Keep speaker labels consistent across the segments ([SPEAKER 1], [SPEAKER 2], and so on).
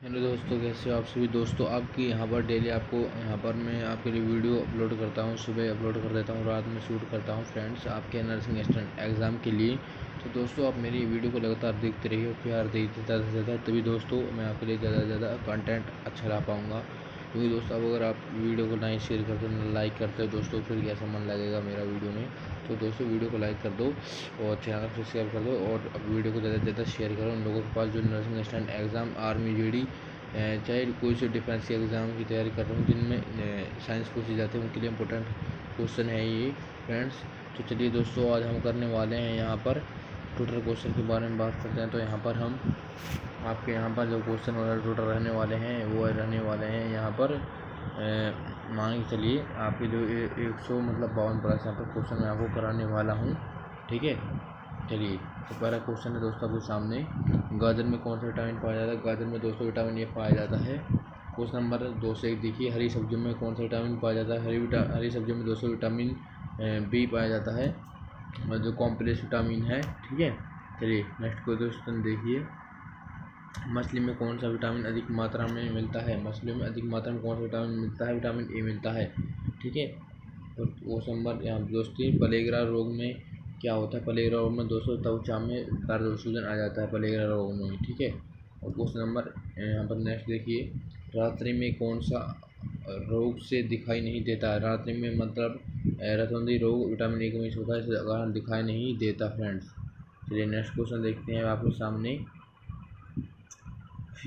[SPEAKER 1] Hello दोस्तों, कैसे हो आप सभी दोस्तों। आपकी यहाँ पर डेली आपको यहाँ पर मैं आपके लिए वीडियो अपलोड करता हूँ। सुबह अपलोड कर देता हूँ, रात में शूट करता हूँ फ्रेंड्स, आपके नर्सिंग असिस्टेंट एग्ज़ाम के लिए। तो दोस्तों आप मेरी वीडियो को लगातार देखते रहिए, प्यार दीजिए ज़्यादा से ज़्यादा, तभी दोस्तों मैं आपके लिए ज़्यादा से ज़्यादा कंटेंट अच्छा ला पाऊँगा। क्योंकि दोस्तों अब अगर आप वीडियो को नहीं शेयर करते, ना लाइक करते हो दोस्तों, फिर कैसा मन लगेगा मेरा वीडियो में। तो दोस्तों वीडियो को लाइक कर दो और चैनल को सब्सक्राइब कर दो और वीडियो को ज़्यादा से ज़्यादा शेयर करो उन लोगों के पास जो nursing assistant exam, army, JD, चाहे कोई से डिफेंस के एग्ज़ाम की तैयारी कर रहा हूँ जिनमें साइंस पूछी जाती है, उनके लिए इम्पोर्टेंट क्वेश्चन है ये फ्रेंड्स। तो चलिए दोस्तों, आज हम करने वाले हैं यहाँ पर टोटल क्वेश्चन के बारे में बात करते हैं। तो यहाँ पर हम आपके यहाँ पर जो क्वेश्चन और टोटल रहने वाले हैं वो रहने वाले हैं यहाँ पर मान के चलिए आपके जो 100 मतलब 52 प्लस यहाँ पर क्वेश्चन मैं आपको कराने वाला हूँ। ठीक है, चलिए। तो पहला क्वेश्चन है दोस्तों आपके सामने, गाजर में कौन सा विटामिन पाया जाता है। गाजर में दोस्तों विटामिन ए पाया जाता है। क्वेश्चन नंबर 2 से 1 देखिए, हरी सब्जियों में कौन सा विटामिन पाया जाता है। हरी सब्जियों में दोस्तों विटामिन बी पाया जाता है और जो कॉम्प्लेक्स विटामिन है। ठीक है, चलिए नेक्स्ट क्वेश्चन देखिए, मछली में कौन सा विटामिन अधिक मात्रा में मिलता है। मछलियों में अधिक मात्रा में कौन सा विटामिन मिलता है, विटामिन ए मिलता है। ठीक है, और क्वेश्चन नंबर यहाँ दोस्तों, पलेगरा रोग में क्या होता है। पलेगरा रोग में दोस्तों त्वचा में दर्द और सूजन आ जाता है पलेगरा रोग में। ठीक है, और क्वेश्चन नंबर यहाँ पर नेक्स्ट देखिए, रात्रि में कौन सा रोग से दिखाई नहीं देता है। रात्रि में मतलब रतौंधी रोग विटामिन ए की कमी से होता है, इसके कारण दिखाई नहीं देता फ्रेंड्स। चलिए नेक्स्ट क्वेश्चन देखते हैं आपके सामने,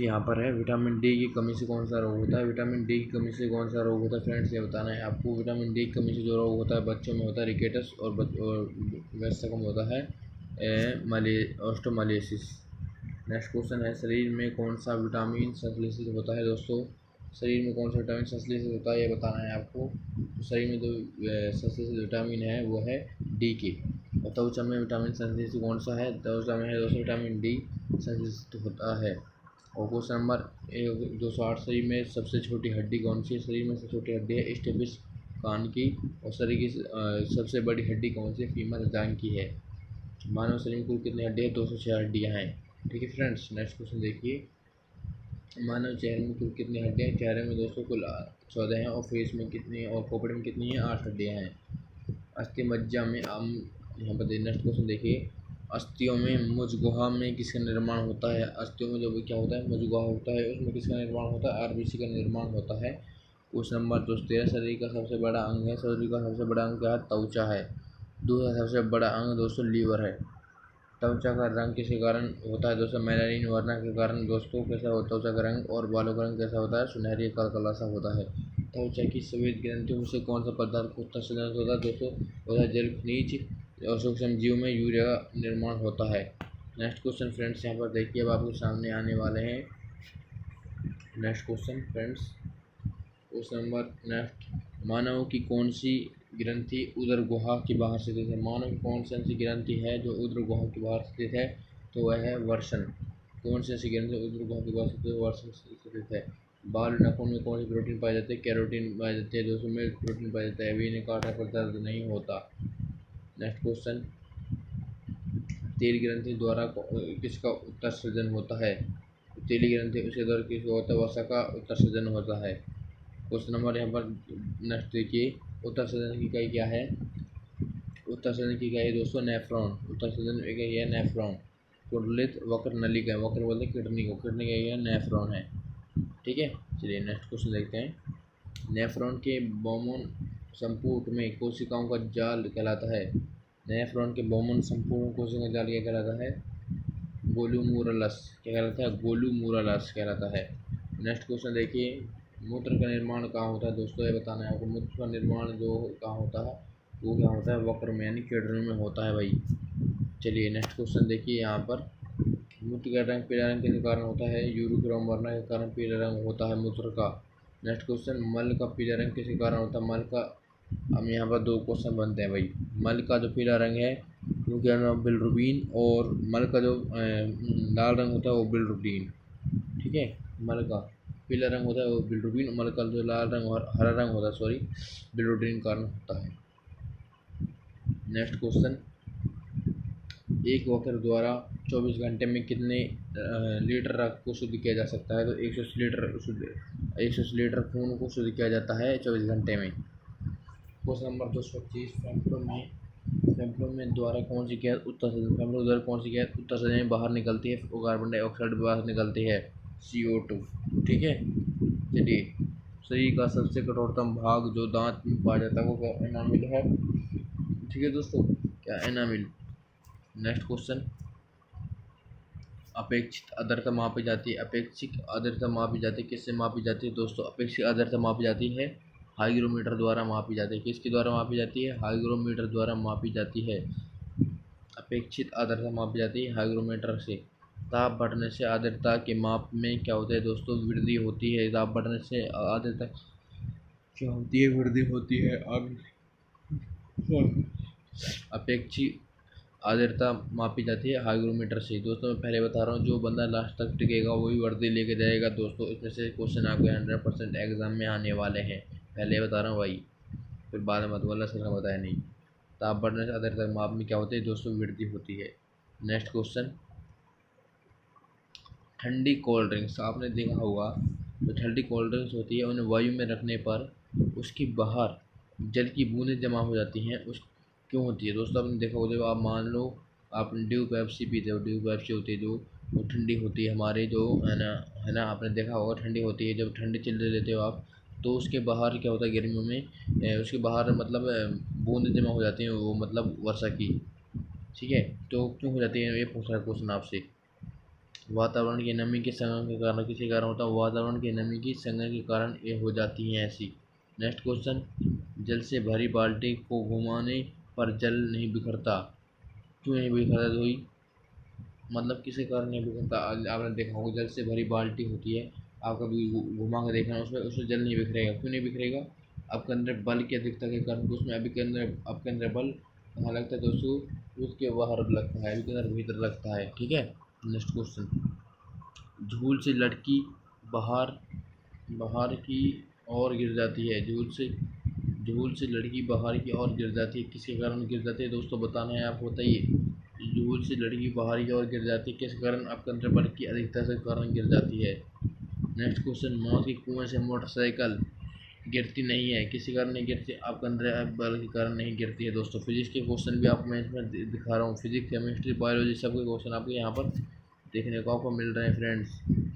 [SPEAKER 1] यहाँ पर है, विटामिन डी की कमी से कौन सा रोग होता है। विटामिन डी की कमी से कौन सा रोग होता है फ्रेंड्स, ये बताना है आपको। विटामिन डी की कमी से जो रोग होता है बच्चों में होता है रिकेटस और वयस्कों में होता है ऑस्टोमालिसिस। नेक्स्ट क्वेश्चन है, शरीर में कौन सा विटामिन संश्लेषित होता है। दोस्तों शरीर में कौन सा विटामिन संश्लेषित होता है ये बताना है आपको। तो शरीर में जो संश्लेषित विटामिन है वो है डी के। और त्वचा में विटामिन संश्लेषित कौन सा है, त्वचा में है दोस्तों विटामिन डी संश्लेषित होता है। और क्वेश्चन नंबर 208, शरीर में सबसे छोटी हड्डी कौन सी है। शरीर में सबसे छोटी हड्डी है स्टेपिस कान की। और शरीर की सबसे बड़ी हड्डी कौन सी है, फीमर जांघ की है। मानव शरीर में कुल कितनी हड्डी है, 206 हड्डियाँ हैं। ठीक है फ्रेंड्स, नेक्स्ट क्वेश्चन देखिए, मानव चेहरे में कुल कितनी हड्डियाँ हैं। चेहरे में दोस्तों कुल 14 हैं और फेस में कितनी और खोपड़ी में कितनी है, 8 हड्डियाँ हैं। अस्थि मज्जा में यहाँ पर नेक्स्ट क्वेश्चन देखिए, अस्थियों में मुजगुहा में किसका निर्माण होता है। अस्थियों में जो भी क्या होता है, मुजगुहा होता है, उसमें किसका निर्माण होता है, आरबीसी का निर्माण होता है। क्वेश्चन नंबर 13, शरीर का सबसे बड़ा अंग है। शरीर का सबसे बड़ा अंग क्या है, त्वचा है। दूसरा सबसे बड़ा अंग दोस्तों लीवर है। त्वचा का रंग किसके कारण होता है दोस्तों, मेलानिन वर्णा के कारण दोस्तों कैसा होता है त्वचा का रंग। और बालों का रंग कैसा होता है, सुनहरी काला सा होता है। त्वचा की सफेद ग्रंथियों से कौन सा पदार्थ उत्सर्जन होता है दोस्तों, होता है जल खनिज। और सूक्ष्म जीव में यूरिया का निर्माण होता है। नेक्स्ट क्वेश्चन फ्रेंड्स यहाँ पर देखिए, अब आपके सामने आने वाले हैं next question friends. Question number next, मानव की कौन सी ग्रंथि उदर गुहा के बाहर स्थित है। मानव की कौन सी ऐसी ग्रंथि है जो उदर गुहा के बाहर स्थित है, तो वह है वर्षण। कौन सी ऐसी ग्रंथि उदर गुहा के बाहर स्थित है, वर्षण स्थित है। बाल नाखून में कौन सी प्रोटीन पाई जाती है, कैरोटीन पाई जाती है। दोस्तों में प्रोटीन पाया जाता है, अभी इन्हें काटने पर दर्द नहीं होता। नेक्स्ट क्वेश्चन, तेल ग्रंथि द्वारा किसका उत्सर्जन होता है। तेली ग्रंथि उसके द्वारा किसका होता है, वसा का उत्सर्जन होता है। क्वेश्चन नंबर यहाँ पर नेक्स्ट देखिए, उत्सर्जन की इकाई क्या है। उत्सर्जन की इकाई दोस्तों नेफ्रॉन। उत्सर्जन की इकाई है नेफ्रॉन। कुंडलित वक्र नलिका है, वक्र बोलते हैं किडनी को, किडनी का यह नेफ्रॉन है। ठीक है, चलिए नेक्स्ट क्वेश्चन देखते हैं, नेफ्रॉन के बोमन संपुट में कोशिकाओं का जाल कहलाता है। नेफ्रॉन के बोमन संपुट में कोशिकाओं का जाल क्या कहलाता है, गोलूमुरलस। क्या कहलाता है, गोलूमुरलस कहलाता है। नेक्स्ट क्वेश्चन देखिए, मूत्र का निर्माण कहाँ होता है। दोस्तों ये बताना है आपको, मूत्र का निर्माण जो कहाँ होता है वो क्या होता है, वक्र में यानी किडनी में होता है भाई। चलिए नेक्स्ट क्वेश्चन देखिए, यहाँ पर मूत्र का रंग पीला रंग किस कारण होता है, यूरोक्रोम वर्णा के कारण पीला रंग होता है मूत्र का। नेक्स्ट क्वेश्चन, मल का पीला रंग किस कारण होता है। मल का, हम यहाँ पर 2 क्वेश्चन बनते हैं भाई। मल का जो पीला रंग है वो क्या नाम, बिलिरुबिन। और मल का जो लाल रंग होता है वो बिलिरुबिन। ठीक है, मल का पीला रंग होता है वो बिलिरुबिन, मल का जो लाल रंग और हरा रंग होता है सॉरी बिलिरुबिन कारण होता है। नेक्स्ट क्वेश्चन, एक वॉकर द्वारा 24 घंटे में कितने लीटर रक्त को शुद्ध किया जा सकता है? तो 180 लीटर खून को शुद्ध किया जाता है 24 घंटे में। क्वेश्चन नंबर 225, फेफड़ों में द्वारा कौन सी गैस उत्तर सदन में बाहर निकलती है? कार्बन डाइऑक्साइड बाहर निकलती है, CO2। ठीक है, चलिए, शरीर का सबसे कठोरतम भाग जो दांत में पाया जाता है वो क्या? एनामिल है। ठीक है दोस्तों, क्या? एनामिल। नेक्स्ट क्वेश्चन, अपेक्षित आर्द्रता मापी जाती है। अपेक्षित आर्द्रता मापी जाती है, किससे मापी जाती है दोस्तों? अपेक्षित आर्द्रता मापी जाती है हाइग्रोमीटर द्वारा मापी जाती है। किसके द्वारा मापी जाती है? हाइग्रोमीटर द्वारा मापी जाती है। अपेक्षित आर्द्रता मापी जाती है हाइग्रोमीटर से। ताप बढ़ने से आर्द्रता के माप में क्या होता है दोस्तों? वृद्धि होती है। ताप बढ़ने से आर्द्रता क्या होती है? वृद्धि होती है। अपेक्षित आर्द्रता मापी जाती है हाइग्रोमीटर से। दोस्तों मैं पहले बता रहा हूँ, जो बंदा लास्ट तक टिकेगा वही वर्दी लेके जाएगा दोस्तों। इसमें से क्वेश्चन आपके 100% एग्जाम में आने वाले हैं, पहले बता रहा हूँ भाई, फिर बाद में मत बोलना सर ने बताया नहीं। ताप बढ़ने से आर्द्रता माप में क्या होती है दोस्तों? वृद्धि होती है। नेक्स्ट क्वेश्चन, ठंडी कोल्ड ड्रिंक्स आपने देखा होगा, तो ठंडी कोल्ड ड्रिंक्स होती है, उन्हें वायु में रखने पर उसकी बाहर जल की बूंदें जमा हो जाती हैं। उस क्यों होती है दोस्तों? आपने देखा होगा, जब आप मान लो आप ड्यू पेप्सी पीते हो, ड्यू पेप्सी होती है जो वो ठंडी होती है हमारे, जो है ना, आपने देखा होगा ठंडी होती है। जब ठंडी चिल्ले लेते हो आप, तो उसके बाहर क्या होता है गर्मियों में, उसके बाहर मतलब बूंदें जमा हो जाती हैं, वो मतलब वर्षा की। ठीक है, तो क्यों हो जाती है? ये पूछ रहा क्वेश्चन आपसे। वातावरण की नमी के संघनन के कारण, किसी कारण होता है? वातावरण की नमी की संघनन के कारण ये हो जाती हैं ऐसी। नेक्स्ट क्वेश्चन, जल से भरी बाल्टी को घुमाने पर जल नहीं बिखरता। क्यों नहीं बिखरता दोई? मतलब किसी कारण नहीं बिखरता? आपने देखा होगा, जल से भरी बाल्टी होती है, आप कभी घुमा के देखना, उसमें उसमें जल नहीं बिखरेगा। क्यों नहीं बिखरेगा? आपके अंदर बल की अधिकता के कारण। उसमें अभी के अंदर आपके अंदर बल कहाँ लगता है दोस्तों? उसके बाहर लगता है, अभी के अंदर भीतर लगता है। ठीक है, नेक्स्ट क्वेश्चन, झूल से लड़की बाहर बाहर की ओर गिर जाती है। झूल से लड़की बाहर की ओर गिर जाती है, किसके कारण गिर जाती है दोस्तों? बताना है आपको, बताइए। झूल से लड़की बाहर की ओर गिर जाती है, किस कारण? आपके अंदर बल की अधिकता से कारण गिर जाती है। नेक्स्ट क्वेश्चन, मौत के कुएं से मोटरसाइकिल गिरती नहीं है, किसी कारण नहीं गिरती? आपके अंदर बल के कारण नहीं गिरती है दोस्तों। फिजिक्स के क्वेश्चन भी आपको मैं इसमें दिखा रहा हूँ, फिजिक्स केमिस्ट्री बायोलॉजी सबके क्वेश्चन आपको यहाँ पर देखने को आपको मिल रहे हैं फ्रेंड्स।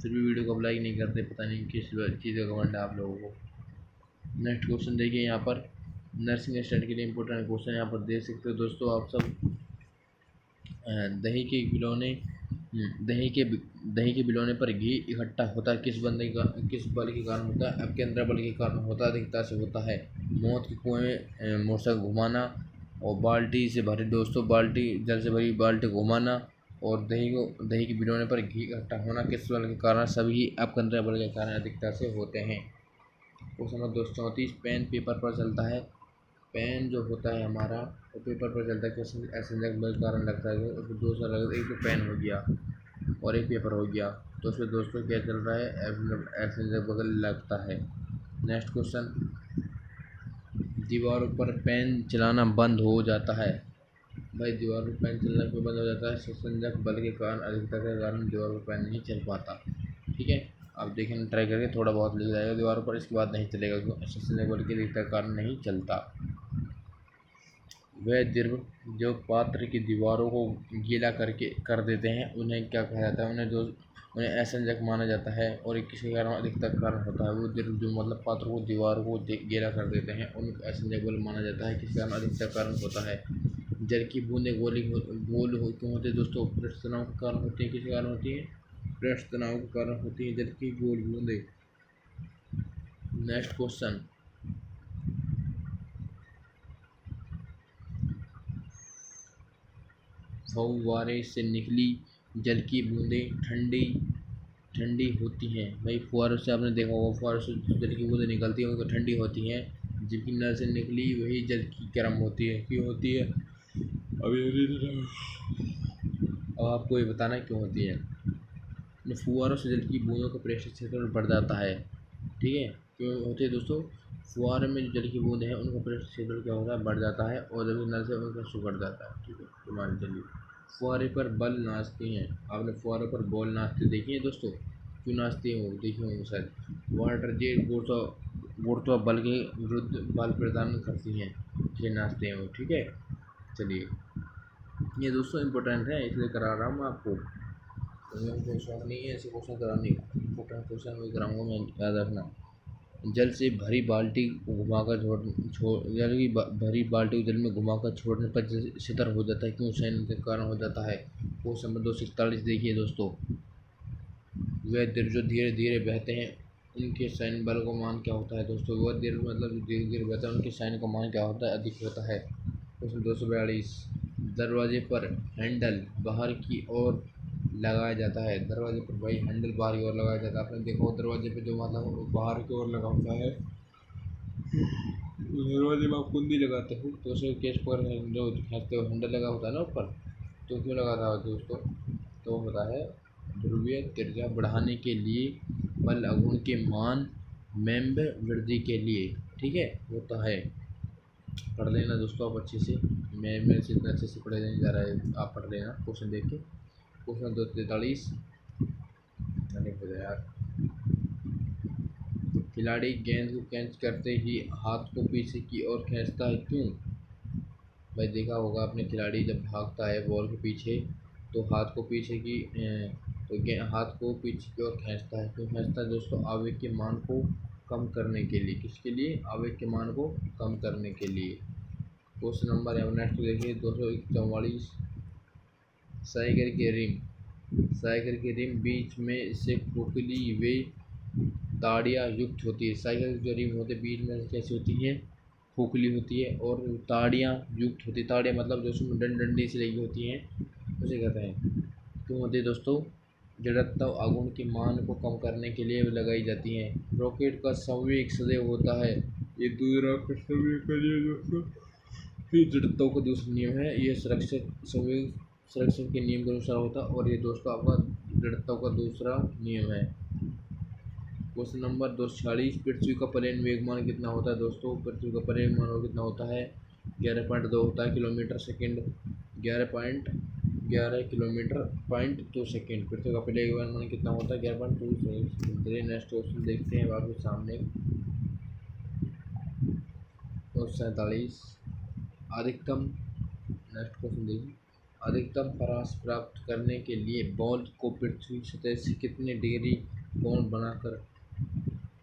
[SPEAKER 1] फिर भी वीडियो को लाइक नहीं करते, पता नहीं किस चीज़ का घमंड है आप लोगों को। नेक्स्ट क्वेश्चन देखिए यहाँ पर, नर्सिंग स्टडी के लिए इंपॉर्टेंट क्वेश्चन यहाँ पर देख सकते हो दोस्तों आप सब। दही के बिलौने दही के बिलौने पर घी इकट्ठा होता है, किस बल के कारण होता है? आपके अंदर बल के कारण होता है, अधिकता से होता है। मौत के कुएं में मोटरसाइकिल घुमाना, और बाल्टी से भरी दोस्तों, बाल्टी जल से भरी बाल्टी घुमाना, और दही के बिलौने पर घी इकट्ठा होना, किस बल के कारण? सभी आपके अंदर बल के कारण अधिकता से होते हैं। क्वेश्चन नंबर 234, पेन पेपर पर चलता है। पेन जो होता है हमारा, वो पेपर पर चलता है, किस असंजक बल के कारण लगता है? तो दूसरा लगता है, एक तो पेन हो गया और एक पेपर हो गया, तो उसमें दोस्तों क्या चल रहा है? असंजक बल लगता है। नेक्स्ट क्वेश्चन, दीवारों पर पेन चलाना बंद हो जाता है। भाई दीवार पर पेन चलना क्यों बंद हो जाता है? संजक बल के कारण, अधिकता के कारण दीवार पर पेन नहीं चल पाता। ठीक है, आप देखें ट्राई करके, थोड़ा बहुत लिख जाएगा दीवारों पर, इसके बाद नहीं चलेगा, संजक बल की अधिकता के कारण नहीं चलता। वह द्रव जो पात्र की दीवारों को गीला कर देते हैं, उन्हें क्या कहा जाता है? उन्हें असंजक माना जाता है। और एक किसी कारण अधिकता का कारण होता है, वो द्रव जो मतलब पात्र को दीवारों को गीला कर देते हैं, उनको असंजक बल माना जाता है, किसी कारण अधिकता का कारण होता है। जल की बूंदें गोल क्यों होती है दोस्तों? पृष्ठ तनाव के कारण होती है। किस कारण होती है? पृष्ठ तनाव के कारण होती है जल की गोल बूंदें। नेक्स्ट क्वेश्चन, फव्वारे से निकली जल की बूंदें ठंडी ठंडी होती हैं। भाई फुहारों से आपने देखा होगा, फुहारों से जल की बूंदें निकलती हैं, वो ठंडी होती हैं, जबकि नल से निकली वही जल की गर्म होती है। क्यों होती है? अब आपको ये बताना है क्यों होती है। फुहारों से जल की बूंदों का पृष्ठ क्षेत्रफल बढ़ जाता है। ठीक है, क्यों होती है दोस्तों? फुहारे में जो जल की बूंदें हैं उनका पृष्ठ क्षेत्रफल क्या होता है? बढ़ जाता है, और जब नल से उनका सुगड़ जाता है। ठीक है, तो मान चलिए फुहारे पर बल नाचती हैं। आपने फुहारे पर बॉल नाचते देखी है दोस्तों? क्यों नाचती हैं वो, देखे होंगे शायद। वाटर जेट गुरुत्व बल के विरुद्ध बल प्रदान करती हैं, ये नाचते हैं वो। ठीक है, चलिए ये दोस्तों इम्पोर्टेंट है इसलिए करा रहा हूँ मैं आपको। तो मेरे को शौक नहीं है ऐसे क्वेश्चन कराने का, इम्पोर्टेंट क्वेश्चन भी कराऊंगा मैं, याद रखना। जल से भरी बाल्टी को घुमाकर जल की भरी बाल्टी को जल में घुमाकर छोड़ने पर छितर हो जाता है, क्यों? सैन के कारण हो जाता है। क्वेश्चन नंबर 241 देखिए दोस्तों। वे जो धीरे धीरे बहते हैं उनके सैन्य बल का मान क्या होता है दोस्तों? वह धीरे मतलब धीरे धीरे बहता है उनके सैन्य का मान क्या होता है? अधिक होता है। क्वेश्चन 242। दरवाजे पर हैंडल बाहर की ओर लगाया जाता है। दरवाजे पर भाई हैंडल बाहर की ओर लगाया जाता है। आपने देखा हो दरवाजे पे जो मतलब बाहर की ओर लगा होता है, दरवाजे में आप कुंडी लगाते हो तो उसे केस पर जो खींचते हो हैंडल लगा होता है ना ऊपर, तो क्यों लगा था दोस्तों? तो होता है ध्रुवीय त्रिज्या बढ़ाने के लिए, बल अगुण के मान में वृद्धि के लिए। ठीक है, होता है। पढ़ लेना दोस्तों आप अच्छे से, मैं मेरे से इतना अच्छे से पढ़े नहीं जा रहा है, आप पढ़ लेना क्वेश्चन देख के। क्वेश्चन 243 यार। खिलाड़ी गेंद को कैच करते ही हाथ को पीछे की ओर खींचता है, क्यों? भाई देखा होगा आपने, खिलाड़ी जब भागता है बॉल के पीछे तो हाथ को पीछे की हाथ को पीछे की ओर खींचता है। क्यों खींचता है दोस्तों? आवेग के मान को कम करने के लिए। किसके लिए? आवेग के मान को कम करने के लिए। क्वेश्चन नंबर यहाँ नेक्स्ट देखिए 244। साइकिल की रिम बीच में से खोखली वे ताड़ियाँ युक्त होती है। साइकिल की जो रिम होती है बीच में कैसी होती है? खोखली होती है और ताड़ियाँ युक्त होती है। ताड़ियाँ मतलब जो उसमें डंडी से लगी होती हैं, उसे कहते हैं। क्यों होती है दोस्तों? जड़त्व आघूर्ण के मान को कम करने के लिए लगाई जाती हैं। रॉकेट का संवेग सदैव होता है। ये दूसरा संवेग का नियम दोस्तों, ये जड़त्व का दूसरा नियम है। ये संरक्षण के नियम के अनुसार होता है और ये दोस्तों आपका जड़त्व का दूसरा नियम है। Question number 246। पृथ्वी का परिवेगमान कितना होता है दोस्तों? पृथ्वी का परिवेगमान कितना होता है? 11.2 होता है kilometre second. 11 kilometre point 2 second. पृथ्वी का परिवेगमान कितना होता है? 11.2 सेकेंड। नेक्स्ट क्वेश्चन देखते हैं आपके सामने। 247। अधिकतम, नेक्स्ट क्वेश्चन देखिए। अधिकतम परास प्राप्त करने के लिए बॉल को पृथ्वी सतह से कितने डिग्री कोण बनाकर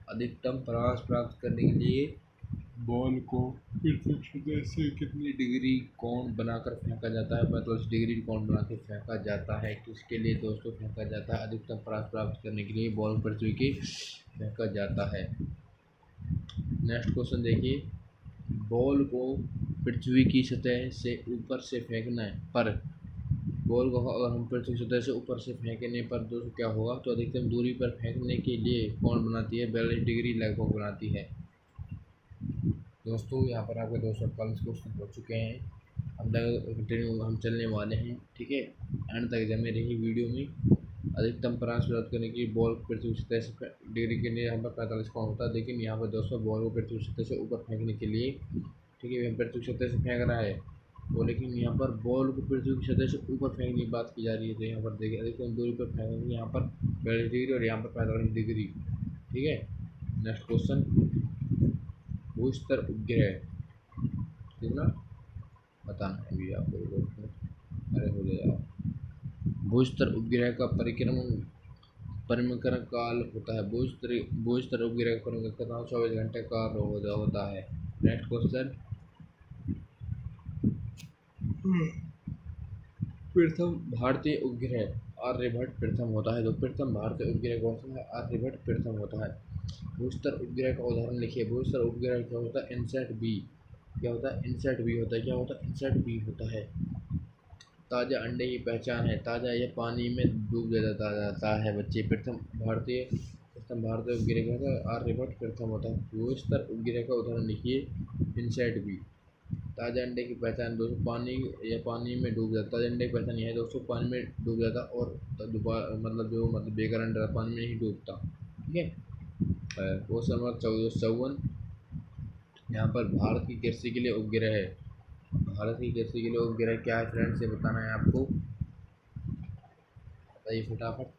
[SPEAKER 1] अधिकतम परास प्राप्त करने के लिए बॉल को पृथ्वी सतह से कितनी डिग्री कोण बनाकर फेंका जाता है? 45 डिग्री कोण बनाकर फेंका जाता है। किसके लिए दोस्तों फेंका जाता है? अधिकतम परास प्राप्त करने के लिए बॉल पृथ्वी के फेंका जाता है। नेक्स्ट क्वेश्चन देखिए। बॉल को पृथ्वी की सतह से ऊपर से फेंकना है पर बॉल को अगर हम पृथ्वी सतह से ऊपर से फेंकने पर दोस्तों क्या होगा? तो अधिकतम दूरी पर फेंकने के लिए कोण बनाती है 42 डिग्री लगभग बनाती है। दोस्तों यहाँ पर आपके 248 क्वेश्चन हो चुके हैं। हम कंटिन्यू हम चलने वाले हैं। ठीक है, एंड तक जमे रही वीडियो में। अधिकतम परास प्राप्त करने की बॉल पृथ्वी सतह से डिग्री के लिए यहाँ पर 45 कोण होता है, लेकिन यहाँ पर दोस्तों बॉल को पृथ्वी सतह से ऊपर फेंकने के लिए, ठीक है, पृथ्वी सतह से फेंक रहा है वो, लेकिन यहाँ पर बॉल को पृथ्वी की सतह से ऊपर फेंकने की बात की जा रही है। तो यहाँ पर देखिए अधिकतम दूरी पर फेंकेंगे, यहाँ पर 42 डिग्री और यहाँ पर 45 डिग्री। ठीक है, नेक्स्ट क्वेश्चन। भूस्तर उपग्रह कितना बताना है अभी आपको, अरे हो जाएगा। भूस्तर उपग्रह का परिक्रमण काल होता है। भूस्तर उपग्रह का परिक्रमण कितना 24 घंटे का होता है। Next question. प्रथम भारतीय उपग्रह आर्यभट्ट प्रथम होता है। तो प्रथम भारतीय उपग्रह कौन सा है? आर्यभट्ट प्रथम होता है। भूस्तर उपग्रह का उदाहरण लिखिए। भूस्तर उपग्रह क्या होता है? इनसैट बी। क्या होता है? इनसैट बी होता है। क्या होता है? इनसैट बी होता है। ताज़ा अंडे की पहचान है। ताज़ा यह पानी में डूब जाता है बच्चे। प्रथम भारतीय उपग्रह क्या होता है? आर्यभट्ट प्रथम होता है। भूस्तर उपग्रह का उदाहरण लिखिए। इनसैट बी। ताज़ा अंडे की पहचान दोस्तों पानी में डूब जाता है। ताज़ा अंडे की पहचान यह है दोस्तों, पानी में डूब जाता और दोबारा मतलब बेकार अंडा पानी में नहीं डूबता। ठीक है, क्वेश्चन नंबर 54। यहाँ पर भारत की कृषि के लिए उपग्रह है। भारत की कृषि के लिए उपग्रह क्या है फ्रेंड्स, ये बताना है आपको। बताइए फटाफट।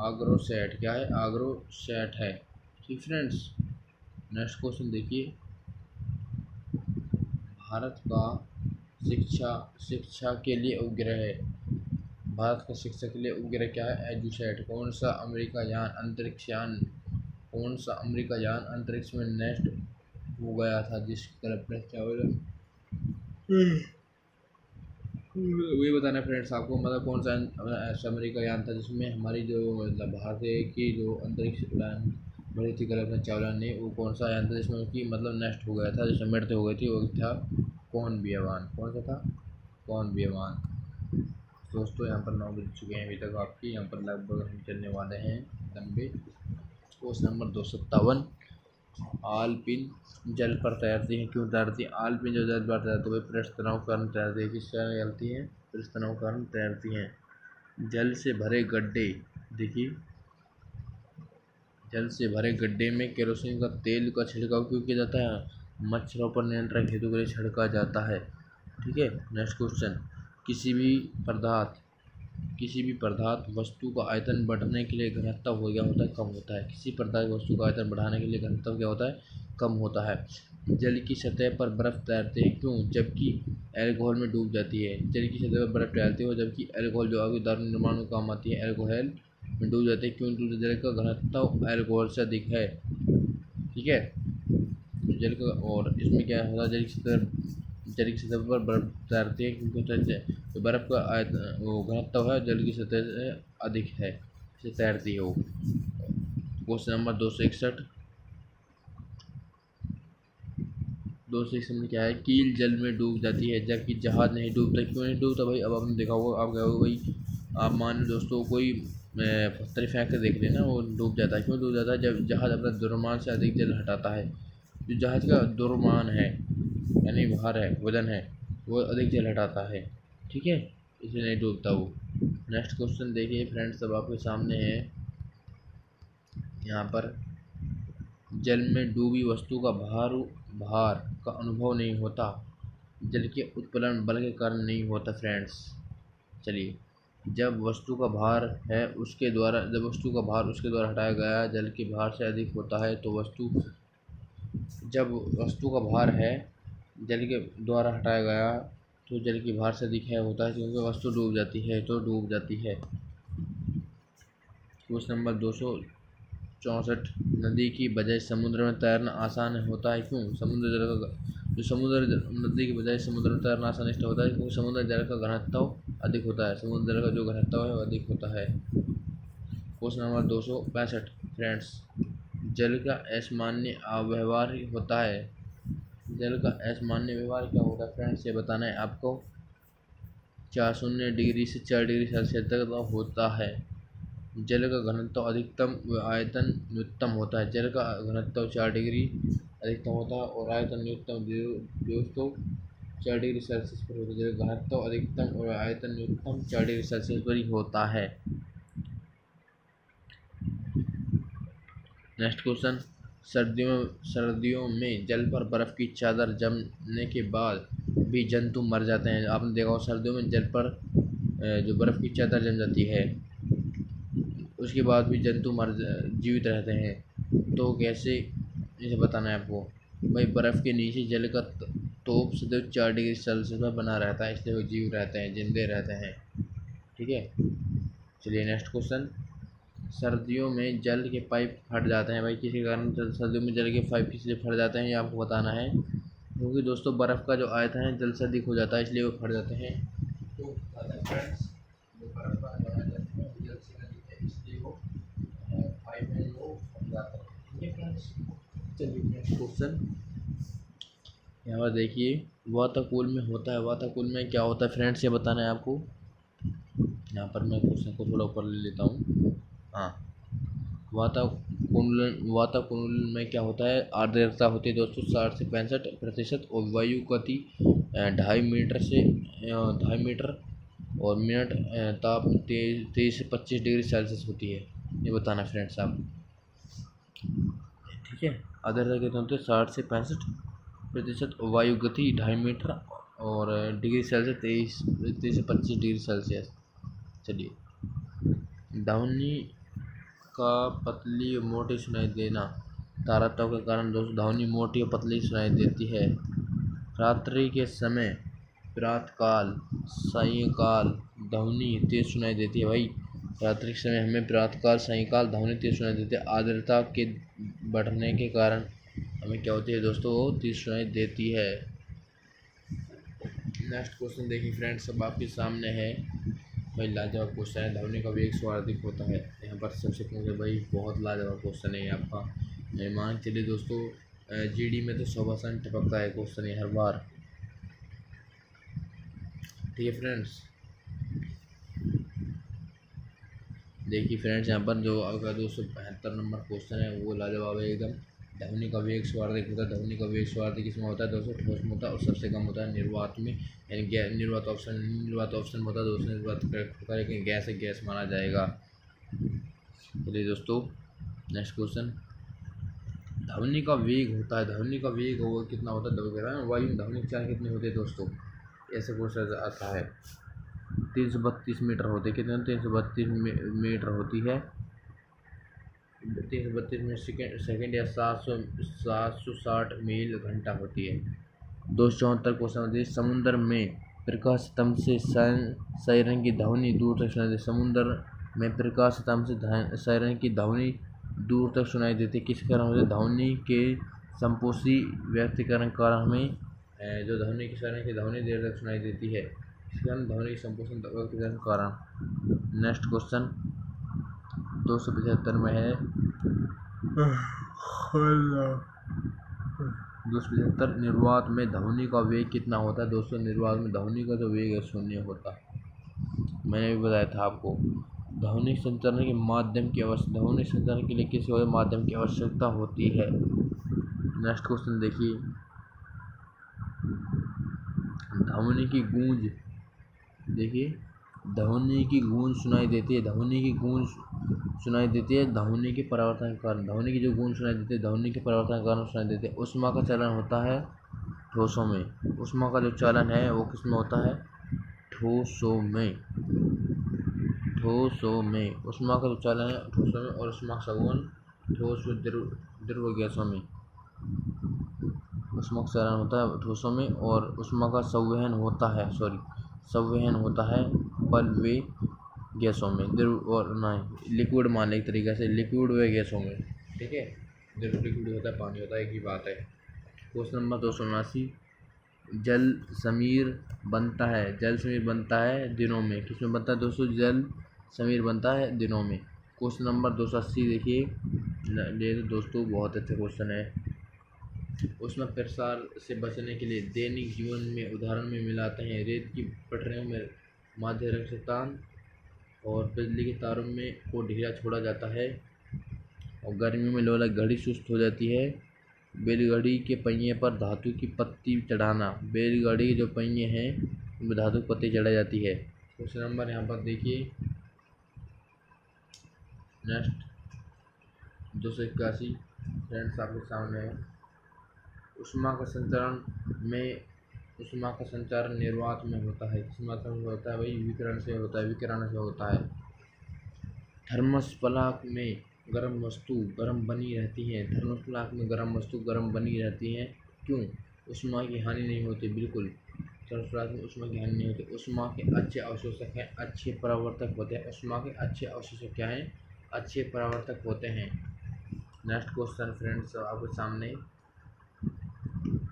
[SPEAKER 1] आग्रोसेट क्या है? आग्रोसेट है। ठीक फ्रेंड्स, नेक्स्ट क्वेश्चन देखिए। भारत का शिक्षा शिक्षा के लिए उपग्रह है। भारत का शिक्षा के लिए उपग्रह क्या है? एजुसेट। कौन सा अमेरिका यान अंतरिक्ष में नेस्ट हो गया था, जिसकी कल्पना चावला वही बताना है फ्रेंड्स आपको, मतलब कौन सा ऐसा अमेरिका यान था जिसमें हमारी जो मतलब भारतीय की जो अंतरिक्ष उड़ान भरी थी कल्पना चावला ने, वो कौन सा यान था जिसमें उसकी मतलब नेस्ट हो गया था, जिसमें मृत्यु हो गई थी, वो था कौन सा था? कौन दोस्तों यहाँ पर 9 बज चुके हैं अभी तक आपकी, यहाँ पर लगभग हम चलने वाले हैं लंबे। Question number 257। आलपिन जल पर तैरती हैं, क्यों तैरती हैं? आलपिन जो जल पर तैरती है वही पृष्ठ तनाव के कारण तैरती है। किस कारण तैरती हैं? पृष्ठ तनाव के कारण तैरती हैं। जल से भरे गड्ढे, देखिए जल से भरे गड्ढे में केरोसिन का तेल का छिड़काव क्यों किया जाता है? मच्छरों पर नियंत्रण हेतु के लिए छिड़का जाता है। ठीक है, नेक्स्ट क्वेश्चन। किसी भी पदार्थ वस्तु का आयतन बढ़ने के लिए घनत्व हो गया होता है कम होता है। किसी पदार्थ वस्तु का आयतन बढ़ाने के लिए घनत्व क्या होता है? कम होता है। जल की सतह पर बर्फ तैरते हैं, क्यों? जबकि एल्कोहल में डूब जाती है। जल की सतह पर बर्फ तैरती है जबकि एल्कोहल जो आगे दारू निर्माण में काम आती है, एल्कोहल में डूब जाते हैं, क्यों? क्योंकि जल का घनत्व एल्कोहल से अधिक है। ठीक है, जल का, और इसमें क्या होता है, जल की सतह पर बर्फ तैरती है क्योंकि तो बर्फ का वो घनत्व है जल की सतह से अधिक है, इसे तैरती है वो। Question number 261। 261 में क्या है? कील जल में डूब जाती है जबकि जहाज नहीं डूबता, क्यों नहीं डूबता भाई? अब आपने देखा होगा, आप गए हो भाई, आप मान लो दोस्तों कोई पत्थर फेंक कर देख लेना, वो डूब जाता है। क्यों डूब जाता है? जब जहाज अपना द्रव्यमान से अधिक जल हटाता है। जो जहाज का द्रव्यमान है यानी भार है, वजन है, वो अधिक जल हटाता है। ठीक है, इसलिए नहीं डूबता वो। नेक्स्ट क्वेश्चन देखिए फ्रेंड्स, अब आपके सामने है यहाँ पर। जल में डूबी वस्तु का भार का अनुभव नहीं होता, जल के उत्प्लावन बल के कारण नहीं होता फ्रेंड्स। चलिए, जब वस्तु का भार उसके द्वारा हटाया गया जल के भार से अधिक होता है तो जब वस्तु का भार है जल के द्वारा हटाया गया तो जल की भार से अधिक है होता है, क्योंकि वस्तु डूब जाती है। Question number 264। नदी की बजाय समुद्र में तैरना आसान होता है, क्यों? नदी की बजाय समुद्र में तैरना आसान इसलिए होता है क्योंकि समुद्र जल का घनत्व अधिक होता है। समुद्र जल का जो घनत्व है वो अधिक होता है। Question number 265 friends. जल का असामान्य व्यवहार होता है। जल का असामान्य व्यवहार क्या होता है फ्रेंड्स, ये बताना है आपको। 4 डिग्री से 4 डिग्री सेल्सियस तक होता है। जल का घनत्व अधिकतम व आयतन न्यूनतम होता है। जल का घनत्व 4 डिग्री अधिकतम होता है और आयतन न्यूनतम दोस्तों 4 डिग्री सेल्सियस पर होता है। जल का घनत्व अधिकतम और आयतन न्यूनतम 4 डिग्री सेल्सियस पर ही होता है। Next question. सर्दियों में जल पर बर्फ़ की चादर जमने के बाद भी जंतु मर जाते हैं। आपने देखा होगा सर्दियों में जल पर जो बर्फ़ की चादर जम जाती है उसके बाद भी जंतु जीवित रहते हैं, तो कैसे, इसे बताना है आपको। भाई बर्फ़ के नीचे जल का तोप सदैव 4 डिग्री सेल्सियस में बना रहता है, इसलिए वो जीव रहते हैं, जिंदे रहते हैं। ठीक है, चलिए नेक्स्ट क्वेश्चन। सर्दियों में जल के पाइप फट जाते हैं। भाई किसी कारण सर्दियों में जल के पाइप किसलिए फट जाते हैं, ये आपको बताना है। क्योंकि दोस्तों बर्फ़ का जो आयतन है जल से अधिक हो जाता है, इसलिए वो फट जाते हैं। तो फ्रेंड्स, जो बर्फ़ का जो आयतन है वो जल से अधिक है, इसलिए वो पाइप है वो फट जाता है। ठीक है फ्रेंड्स, चलिए नेक्स्ट क्वेश्चन। यहाँ पर देखिए, वाताकुल में क्या होता है फ्रेंड्स, ये बताना है आपको। यहाँ पर मैं क्वेश्चन को थोड़ा ऊपर ले लेता हूँ। हाँ, वाताकुल में क्या होता है? आर्द्रता होती है दोस्तों 60 से 65% और वायु गति 2.5 मीटर और मिनट ताप 23 से 25 डिग्री सेल्सियस होती है। ये बताना फ्रेंड्स आप। ठीक है, आर्द्रता कितने होते हैं? 60 से 65% वायु गति 2.5 मीटर और डिग्री सेल्सियस 23 से 25 डिग्री सेल्सियस। चलिए, ध्वनि का पतली और मोटी सुनाई देना। तारतम्य के कारण दोस्तों ध्वनि मोटी और पतली सुनाई देती है। रात्रि के समय, प्रातःकाल, सायंकाल ध्वनि तेज सुनाई देती है। भाई रात्रि के समय हमें प्रातःकाल सायंकाल ध्वनि तेज सुनाई देती है। आर्द्रता के बढ़ने के कारण हमें क्या होती है दोस्तों, वो तेज सुनाई देती है। नेक्स्ट क्वेश्चन देखिए फ्रेंड्स, सब आपके सामने है। भाई लाजवाब क्वेश्चन है, ध्वनि का वेग सर्वाधिक होता है। यहाँ पर सबसे पूछे भाई बहुत लाजवाब क्वेश्चन है आपका। मान के चलिए दोस्तों, जीडी में तो 100% टपकता है क्वेश्चन ये हर बार। ठीक है फ्रेंड्स, देखिए फ्रेंड्स यहाँ पर जो आपका 272 नंबर क्वेश्चन है वो लाजवाब है एकदम। ध्वनि का वेग सर्वाधिक होता है। ध्वनि का वेग सर्वाधिक किसमें होता है दोस्तों, ठोस में होता है। और सबसे कम होता है निर्वात में, यानी निर्वात ऑप्शन होता है दोस्तों, निर्वात करेक्ट होता है, लेकिन गैस है, गैस माना जाएगा। चलिए दोस्तों, नेक्स्ट क्वेश्चन, ध्वनि का वेग होता है। ध्वनि का वेग वो कितना होता है, वायु में ध्वनि चाल कितने होते हैं दोस्तों, ऐसे क्वेश्चन आता है। 332 मीटर होते, कितने 332 मीटर होती है। 332 सेकेंड या 760 मील घंटा होती है। 274 क्वेश्चन होती है, समुद्र में प्रकाश स्तंभ से सायरन की ध्वनि दूर तक सुनाई देती है। समुद्र में प्रकाश स्तंभ से सायरन की ध्वनि दूर तक सुनाई देती है। किस कारण होती है, ध्वनि के संपोषी व्यक्तिकरण कारण हमें जो ध्वनि की सायरन की ध्वनि देर तक सुनाई देती है, इस कारण ध्वनि के संपोषण व्यक्तिकरण कारण। नेक्स्ट क्वेश्चन 275 में है, 275 निर्वात में ध्वनि का वेग कितना होता है दोस्तों। निर्वात में ध्वनि का जो वेग है 0 होता है। मैंने भी बताया था आपको। ध्वनि संचारण के माध्यम की आवश्यकता, ध्वनि संचारण के लिए किसी और माध्यम की आवश्यकता होती है। नेक्स्ट क्वेश्चन देखिए, ध्वनि की गूंज, देखिए ध्वनि की गूंज सुनाई देती है। ध्वनि की गूंज सुनाई देती है ध्वनि के परावर्तन के कारण। ध्वनि की जो गूंज सुनाई देती है ध्वनि के परावर्तन के कारण सुनाई देती है। ऊष्मा का चलन होता है ठोसों में। ऊष्मा का जो चलन है वो किसमें होता है, ठोसों में। ठोसों में ऊष्मा का जो चलन है ठोसों में, और ऊष्मा का संवहन ठोस द्रव गैसों में। ऊष्मा का चलन होता है ठोसों में, और ऊष्मा का संवहन होता है संवहन होता है बल्ब गैसों में, द्रव और नहीं लिक्विड मान एक तरीके से, लिक्विड व गैसों में। ठीक है, द्रव लिक्विड होता है, पानी होता है, एक ही बात है। क्वेश्चन नंबर 279, जल समीर बनता है। जल समीर बनता है दिनों में। किसमें बनता है दोस्तों, जल समीर बनता है दिनों में। क्वेश्चन नंबर 280 देखिए, ये दोस्तों बहुत अच्छा क्वेश्चन है। उसमें प्रसार से बचने के लिए दैनिक जीवन में उदाहरण में मिलाते हैं। रेत की पटरियों में माध्य रक्तदान और बिजली के तारों में को ढीला छोड़ा जाता है, और गर्मियों में लोहा घड़ी सुस्त हो जाती है। बैलगाड़ी के पहिए पर धातु की पत्ती चढ़ाना। बैलगाड़ी के जो पहिए हैं उनमें धातु की पत्ती चढ़ाई जाती है। क्वेश्चन नंबर यहाँ पर देखिए, नेक्स्ट 281 फ्रेंड्स आपके सामने है। ऊष्मा का संचारण निर्वात में होता है। किस माध्यम से होता है भाई, विकिरण से होता है, विकिरण से होता है। थर्मस प्लाक में गर्म वस्तु गर्म बनी रहती है। थर्मस प्लाक में गर्म वस्तु गर्म बनी रहती हैं, क्यों, ऊष्मा की हानि नहीं होती। बिल्कुल, थर्मस प्लाक में ऊष्मा की हानि नहीं होती। ऊष्मा के अच्छे अवशोषक हैं, अच्छे परावर्तक होते हैं। ऊष्मा के अच्छे अवशोषक क्या हैं, अच्छे परावर्तक होते हैं। नेक्स्ट क्वेश्चन फ्रेंड्स आपके सामने,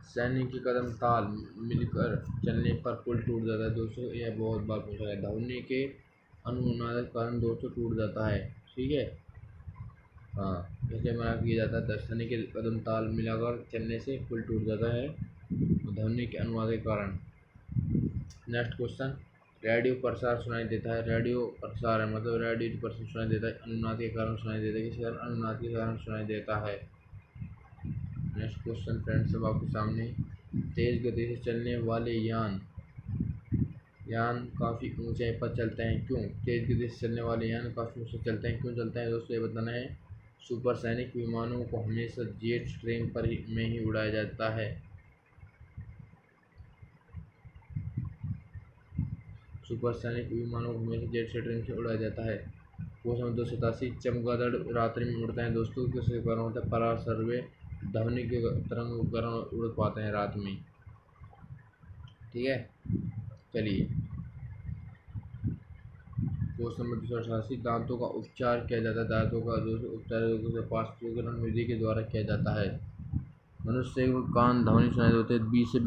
[SPEAKER 1] सैनिक के कदम ताल मिलकर चलने पर पुल टूट जाता है। दोस्तों यह बहुत बार पूछा गया, ध्वनि के अनुनाद के कारण दोस्तों टूट जाता है। ठीक है, हाँ, जैसे मना किया जाता है, सैनिक के कदम ताल मिलाकर चलने से पुल टूट जाता है ध्वनि के अनुनाद के कारण। नेक्स्ट क्वेश्चन, रेडियो प्रसार सुनाई देता है। रेडियो प्रसार है मतलब रेडियो प्रसार सुनाई देता है, अनुनाद के कारण सुनाई देता है। किस कारण, अनुनाद के कारण सुनाई देता है। नेक्स्ट क्वेश्चन फ्रेंड्स सब आपके सामने, तेज गति से चलने वाले यान काफ़ी ऊंचाई पर चलते हैं, क्यों। तेज गति से चलने वाले यान काफ़ी ऊंचाई चलते हैं, क्यों चलते हैं दोस्तों, ये बताना है। सुपरसैनिक विमानों को हमेशा जेट स्ट्रीम पर में ही उड़ाया जाता है। सुपरसोनिक विमानों को हमेशा जेट स्ट्रीम से उड़ाया जाता है। क्वेश्चन नंबर 287 चमगादड़ रात्रि में उड़ते हैं दोस्तों, किसके कारण होता है? परासर्वे ध्वनि के तरंग के कारण उड़ पाते हैं रात में। ठीक है, चलिए क्वेश्चन नंबर 288 दांतों का उपचार किया जाता है। दांतों का जो उपचार पार्श्वीकरण विधि के द्वारा किया जाता है। मनुष्य को कान ध्वनि सुनाई देते हैं 20 से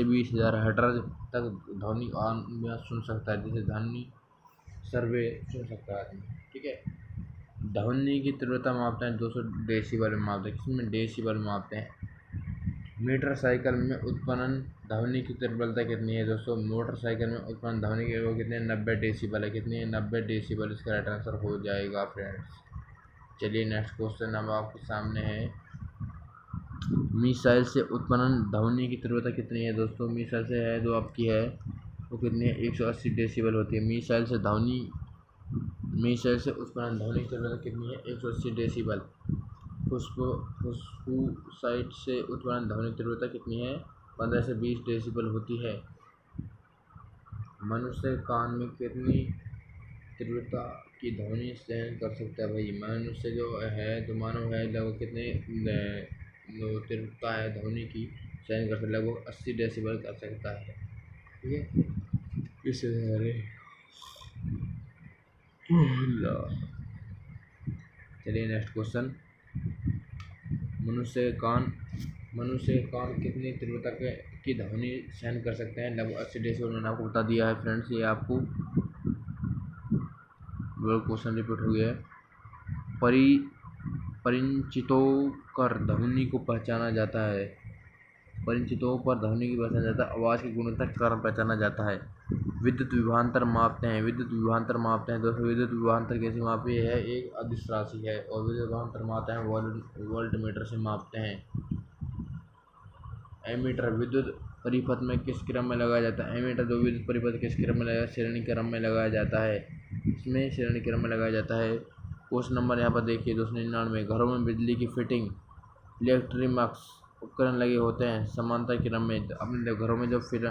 [SPEAKER 1] 20,000 हर्ट्ज तक ध्वनि में सुन सकता है, जैसे ध्वनि सर्वे सुन सकता है। ठीक है, ध्वनि की तीव्रता मापते हैं 200 डेसिबल में मापते हैं। किसमें? डेसिबल में मापते हैं। मीटर साइकिल में उत्पन्न ध्वनि की तीव्रता कितनी है दोस्तों? मोटरसाइकिल में उत्पन्न ध्वनि की वो कितनी है? 90 डेसिबल है। कितनी है? 90 डेसिबल इसका राइट आंसर हो जाएगा फ्रेंड्स। चलिए नेक्स्ट क्वेश्चन अब आपके सामने है, मिसाइल से उत्पन्न ध्वनि की तीव्रता कितनी है दोस्तों? मिसाइल से है जो आपकी है वो कितनी है? 180 डेसिबल होती है। मिसाइल से उत्पन्न ध्वनि की तीव्रता कितनी है? 180 डेसिबल। फुस्फुसाइट से उत्पन्न ध्वनि तीव्रता कितनी है? 15 से 20 डेसिबल होती है। मनुष्य कान में कितनी तीव्रता की ध्वनि सहन कर सकता है भाई? मनुष्य जो है, जो मानव है, लगभग कितने तीव्रता है ध्वनि की सहन कर सकता है? लगभग 80 डेसिबल कर सकता है। ठीक है, चलिए नेक्स्ट क्वेश्चन, मनुष्य के कान कितनी तीव्रता की ध्वनि सहन कर सकते हैं? लगभग 80 डेसिबल। मैंने आपको बता दिया है फ्रेंड्स, ये आपको क्वेश्चन रिपीट हो गया है। परिचितों कर ध्वनि को पहचाना जाता है। परिचितों पर ध्वनि की पहचाना जाता है। आवाज़ की गुणवत्ता के कारण पहचाना जाता है। विद्युत विभवांतर मापते हैं। दोस्तों विद्युत विभवांतर कैसे मापी है? एक अदिश राशि है और विद्युत विभवांतर मापते हैं वोल्ट मीटर से मापते हैं। एमीटर विद्युत परिपथ में किस क्रम में लगाया जाता है? एमीटर जो विद्युत परिपथ किस क्रम में लगाया? श्रेणी क्रम में लगाया जाता है। इसमें श्रेणी क्रम में लगाया जाता है। क्वेश्चन नंबर यहाँ पर देखिए 299, घरों में बिजली की फिटिंग इलेक्ट्रॉनिक्स उपकरण लगे होते हैं समांतर क्रम में। अपने घरों में जो फिर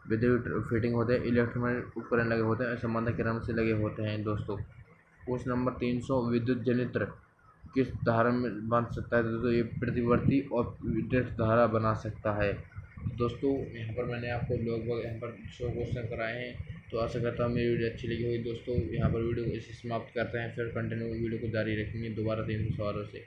[SPEAKER 1] विद्युत फिटिंग होते हैं, इलेक्ट्रॉनिक उपकरण लगे होते हैं, समांतर क्रम से लगे होते हैं दोस्तों। क्वेश्चन नंबर 300, विद्युत जनित्र किस धारा में बन सकता है दोस्तों? ये प्रतिवर्ती और विद्युत धारा बना सकता है। दोस्तों यहाँ पर मैंने आपको लगभग यहाँ पर 100 क्वेश्चन कराए हैं, तो आशा करता हूँ मेरी वीडियो अच्छी लगी होगी दोस्तों। यहाँ पर वीडियो को इसे समाप्त करते हैं, फिर कंटिन्यू वीडियो को जारी रखेंगे दोबारा 300 सवालों से।